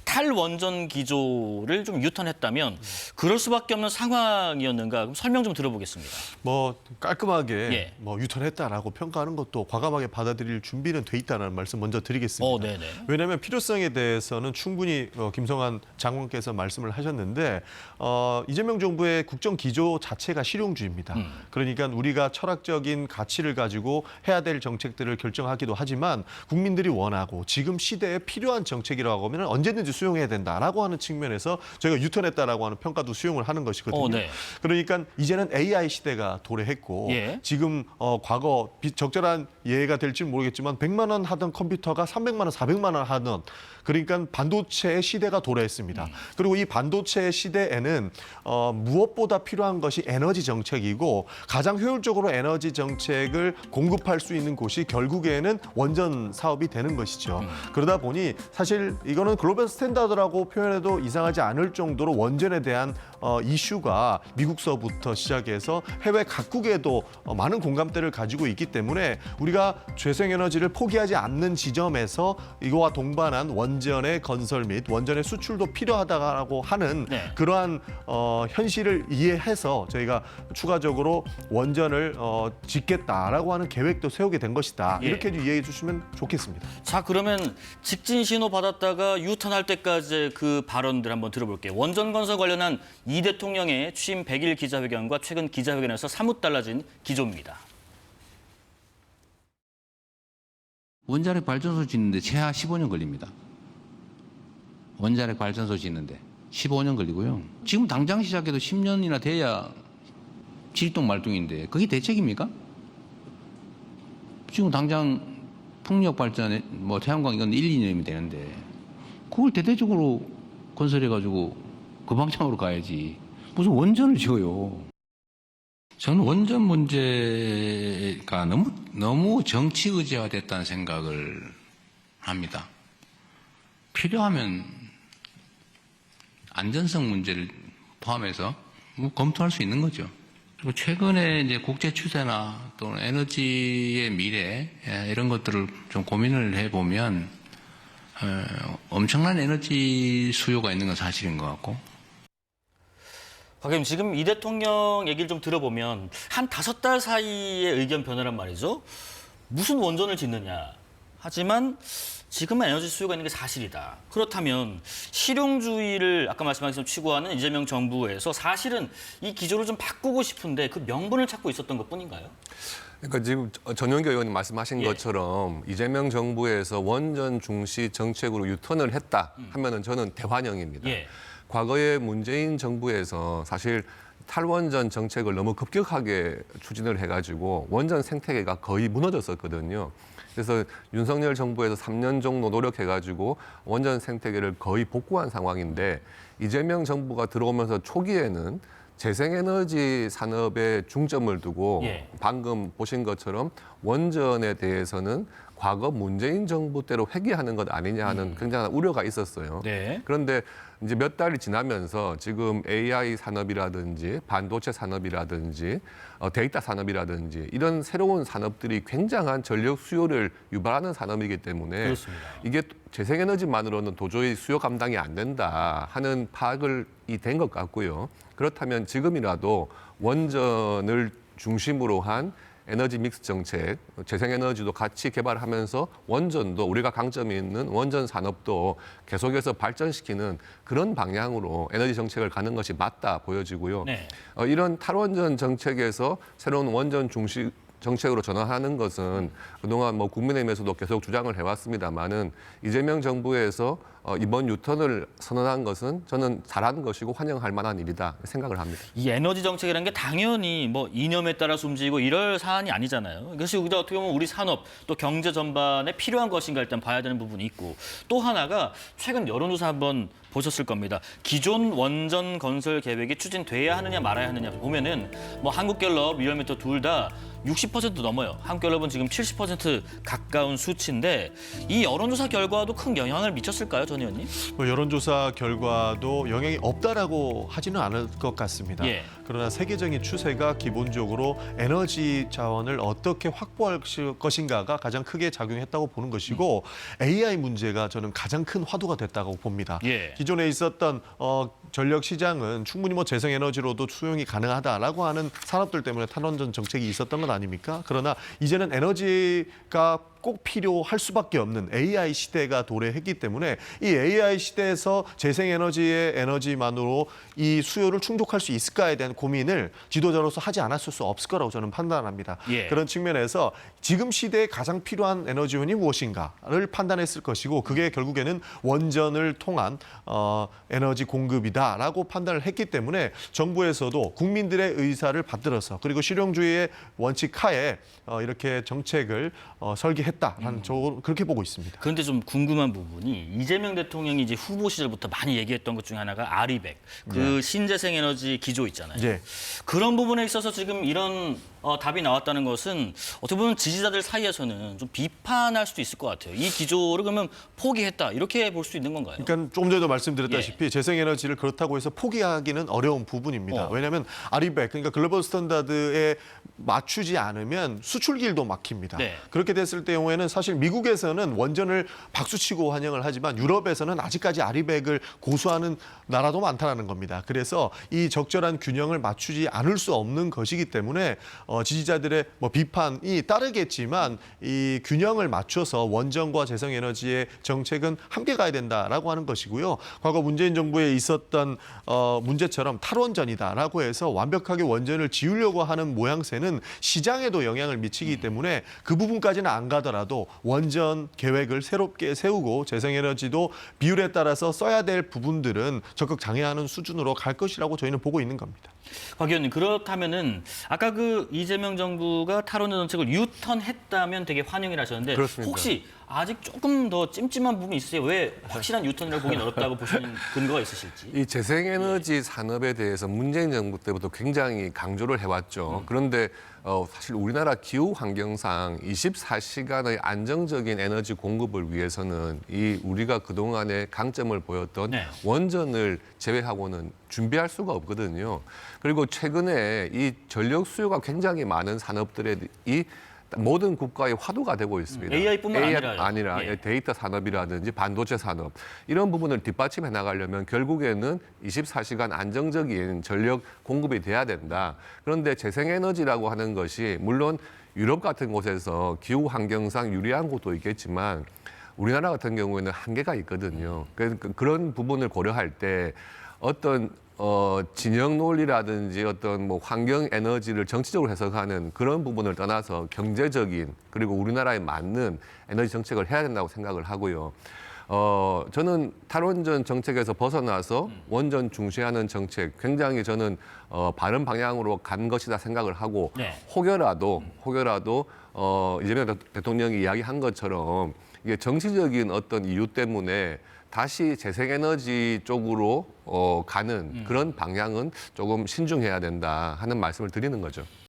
탈원전 기조를 좀 유턴했다면 그럴 수밖에 없는 상황이었는가? 그럼 설명 좀 들어보겠습니다. 뭐 깔끔하게 예. 뭐 유턴했다라고 평가하는 것도 과감하게 받아들일 준비는 돼 있다는 말씀 먼저 드리겠습니다. 네네. 왜냐하면 필요성에 대해서는 충분히 김성환 장관께서 말씀을 하셨는데 이재명 정부의 국정 기조 자체가 실용주의입니다. 그러니까 우리가 철학적인 가치를 가지고 해야 될 정책들을 결정하기도 하지만 국민들이 원하고 지금 시대에 필요한 정책이라고 하면 언제든지 수용해야 된다라고 하는 측면에서 저희가 유턴했다라고 하는 평가도 수용을 하는 것이거든요. 네. 그러니까 이제는 AI 시대가 도래했고 예. 지금 과거 적절한 예가 될지 모르겠지만 100만 원 하던 컴퓨터가 300만 원, 400만 원 하던 그러니까 반도체의 시대가 도래했습니다. 그리고 이 반도체 시대에는 무엇보다 필요한 것이 에너지 정책이고 가장 효율적으로 에너지 정책을 공급할 수 있는 곳이 결국에는 원전 사업이 되는 것이죠. 그러다 보니 사실 이거는 글로벌 스탠다드라고 표현해도 이상하지 않을 정도로 원전에 대한 이슈가 미국서부터 시작해서 해외 각국에도 많은 공감대를 가지고 있기 때문에 우리가 재생에너지를 포기하지 않는 지점에서 이거와 동반한 원전의 건설 및 원전의 수출도 필요하다고 하는 네. 그러한 현실을 이해해서 저희가 추가적으로 원전을 짓겠다라고 하는 계획도 세우게 된 것이다. 예. 이렇게 이해해 주시면 좋겠습니다. 자, 그러면 직진 신호 받았다가 유턴할 때까지 그 발언들 한번 들어볼게요. 원전 건설 관련한 이 대통령의 취임 100일 기자회견과 최근 기자회견에서 사뭇 달라진 기조입니다. 원자력 발전소 짓는데 최하 15년 걸립니다. 원자력 발전소 짓는데 15년 걸리고요. 지금 당장 시작해도 10년이나 돼야 질동말동인데 그게 대책입니까? 지금 당장 풍력 발전, 뭐 태양광 이건 1, 2년이면 되는데 그걸 대대적으로 건설해가지고 그 방향으로 가야지. 무슨 원전을 지어요. 저는 원전 문제가 너무 정치 의제화됐다는 생각을 합니다. 필요하면 안전성 문제를 포함해서 검토할 수 있는 거죠. 그리고 최근에 이제 국제 추세나 또는 에너지의 미래 이런 것들을 좀 고민을 해보면 엄청난 에너지 수요가 있는 건 사실인 것 같고. 박 의원님, 지금 이 대통령 얘기를 좀 들어보면 한 5달 사이의 의견 변화란 말이죠. 무슨 원전을 짓느냐. 하지만 지금은 에너지 수요가 있는 게 사실이다. 그렇다면 실용주의를 아까 말씀하신 것처럼 추구하는 이재명 정부에서 사실은 이 기조를 좀 바꾸고 싶은데 그 명분을 찾고 있었던 것뿐인가요? 그러니까 지금 전용기 의원님 말씀하신 예. 것처럼 이재명 정부에서 원전 중시 정책으로 유턴을 했다 하면은 저는 대환영입니다. 예. 과거에 문재인 정부에서 사실 탈원전 정책을 너무 급격하게 추진을 해가지고 원전 생태계가 거의 무너졌었거든요. 그래서 윤석열 정부에서 3년 정도 노력해가지고 원전 생태계를 거의 복구한 상황인데 이재명 정부가 들어오면서 초기에는 재생에너지 산업에 중점을 두고 예. 방금 보신 것처럼 원전에 대해서는 과거 문재인 정부 때로 회귀하는 것 아니냐 하는 굉장한 우려가 있었어요. 네. 그런데 이제 몇 달이 지나면서 지금 AI 산업이라든지 반도체 산업이라든지 데이터 산업이라든지 이런 새로운 산업들이 굉장한 전력 수요를 유발하는 산업이기 때문에 그렇습니다. 이게 재생에너지만으로는 도저히 수요 감당이 안 된다 하는 파악이 된 것 같고요. 그렇다면 지금이라도 원전을 중심으로 한 에너지 믹스 정책, 재생에너지도 같이 개발하면서 원전도 우리가 강점이 있는 원전 산업도 계속해서 발전시키는 그런 방향으로 에너지 정책을 가는 것이 맞다 보여지고요. 네. 이런 탈원전 정책에서 새로운 원전 중심 정책으로 전환하는 것은 그동안 뭐 국민의힘에서도 계속 주장을 해왔습니다만은 이재명 정부에서 이번 유턴을 선언한 것은 저는 잘한 것이고 환영할 만한 일이다 생각을 합니다. 이 에너지 정책이라는 게 당연히 뭐 이념에 따라서 움직이고 이럴 사안이 아니잖아요. 그래서 여기다 어떻게 보면 우리 산업 또 경제 전반에 필요한 것인가 일단 봐야 되는 부분이 있고 또 하나가 최근 여론조사 한번 보셨을 겁니다. 기존 원전 건설 계획이 추진돼야 하느냐 말아야 하느냐 보면은 뭐 한국갤럽, 리얼미터 둘 다 60% 넘어요. 한국갤럽은 지금 70% 가까운 수치인데 이 여론조사 결과도 큰 영향을 미쳤을까요, 전 의원님? 뭐 여론조사 결과도 영향이 없다라고 하지는 않을 것 같습니다. 예. 그러나 세계적인 추세가 기본적으로 에너지 자원을 어떻게 확보할 것인가가 가장 크게 작용했다고 보는 것이고 AI 문제가 저는 가장 큰 화두가 됐다고 봅니다. 예. 기존에 있었던 전력 시장은 충분히 뭐 재생에너지로도 수용이 가능하다라고 하는 산업들 때문에 탈원전 정책이 있었던 것 아닙니까? 그러나 이제는 에너지가 꼭 필요할 수밖에 없는 AI 시대가 도래했기 때문에 이 AI 시대에서 재생에너지의 에너지만으로 이 수요를 충족할 수 있을까에 대한 고민을 지도자로서 하지 않았을 수 없을 거라고 저는 판단합니다. 예. 그런 측면에서 지금 시대에 가장 필요한 에너지원이 무엇인가를 판단했을 것이고 그게 결국에는 원전을 통한 에너지 공급이다라고 판단을 했기 때문에 정부에서도 국민들의 의사를 받들어서 그리고 실용주의의 원칙 하에 이렇게 정책을 설계했다라는 저 그렇게 보고 있습니다. 그런데 좀 궁금한 부분이 이재명 대통령이 이제 후보 시절부터 많이 얘기했던 것 중에 하나가 아리백, 그 신재생 에너지 기조 있잖아요. 예. 그런 부분에 있어서 지금 이런 답이 나왔다는 것은 어떻게 보면 지지자들 사이에서는 좀 비판할 수도 있을 것 같아요. 이 기조를 그러면 포기했다 이렇게 볼 수 있는 건가요? 그러니까 조금 전에도 말씀드렸다시피 재생에너지를 그렇다고 해서 포기하기는 어려운 부분입니다. 왜냐하면 아리백, 그러니까 글로벌 스탠다드에 맞추지 않으면 수출길도 막힙니다. 네. 그렇게 됐을 경우에는 사실 미국에서는 원전을 박수치고 환영을 하지만 유럽에서는 아직까지 아리백을 고수하는 나라도 많다는 겁니다. 그래서 이 적절한 균형을 맞추지 않을 수 없는 것이기 때문에 지지자들의 뭐 비판이 따르겠지만 이 균형을 맞춰서 원전과 재생에너지의 정책은 함께 가야 된다라고 하는 것이고요. 과거 문재인 정부에 있었던 문제처럼 탈원전이다라고 해서 완벽하게 원전을 지우려고 하는 모양새는 시장에도 영향을 미치기 때문에 그 부분까지는 안 가더라도 원전 계획을 새롭게 세우고 재생에너지도 비율에 따라서 써야 될 부분들은 적극 장려하는 수준으로 갈 것이라고 저희는 보고 있는 겁니다. 박 의원님, 그렇다면은 아까 그 이재명 정부가 탈원전 정책을 유턴했다면 되게 환영을 하셨는데 그렇습니다. 혹시 아직 조금 더 찜찜한 부분이 있으세요? 왜 확실한 유턴이라고 보기 어렵다고 보시는 근거가 있으실지? 이 재생에너지 산업에 대해서 문재인 정부 때부터 굉장히 강조를 해왔죠. 그런데 사실 우리나라 기후 환경상 24시간의 안정적인 에너지 공급을 위해서는 이 우리가 그동안에 강점을 보였던 네. 원전을 제외하고는 준비할 수가 없거든요. 그리고 최근에 이 전력 수요가 굉장히 많은 산업들이 모든 국가의 화두가 되고 있습니다. AI뿐만 아니라요. 예. 데이터 산업이라든지 반도체 산업 이런 부분을 뒷받침해 나가려면 결국에는 24시간 안정적인 전력 공급이 돼야 된다. 그런데 재생에너지라고 하는 것이 물론 유럽 같은 곳에서 기후 환경상 유리한 곳도 있겠지만 우리나라 같은 경우에는 한계가 있거든요. 그런 부분을 고려할 때 어떤 진영 논리라든지 어떤 뭐 환경 에너지를 정치적으로 해석하는 그런 부분을 떠나서 경제적인 그리고 우리나라에 맞는 에너지 정책을 해야 된다고 생각을 하고요. 저는 탈원전 정책에서 벗어나서 원전 중시하는 정책 굉장히 저는 바른 방향으로 간 것이다 생각을 하고 네. 혹여라도 이재명 대통령이 이야기한 것처럼 이게 정치적인 어떤 이유 때문에 다시 재생에너지 쪽으로 가는 그런 방향은 조금 신중해야 된다 하는 말씀을 드리는 거죠.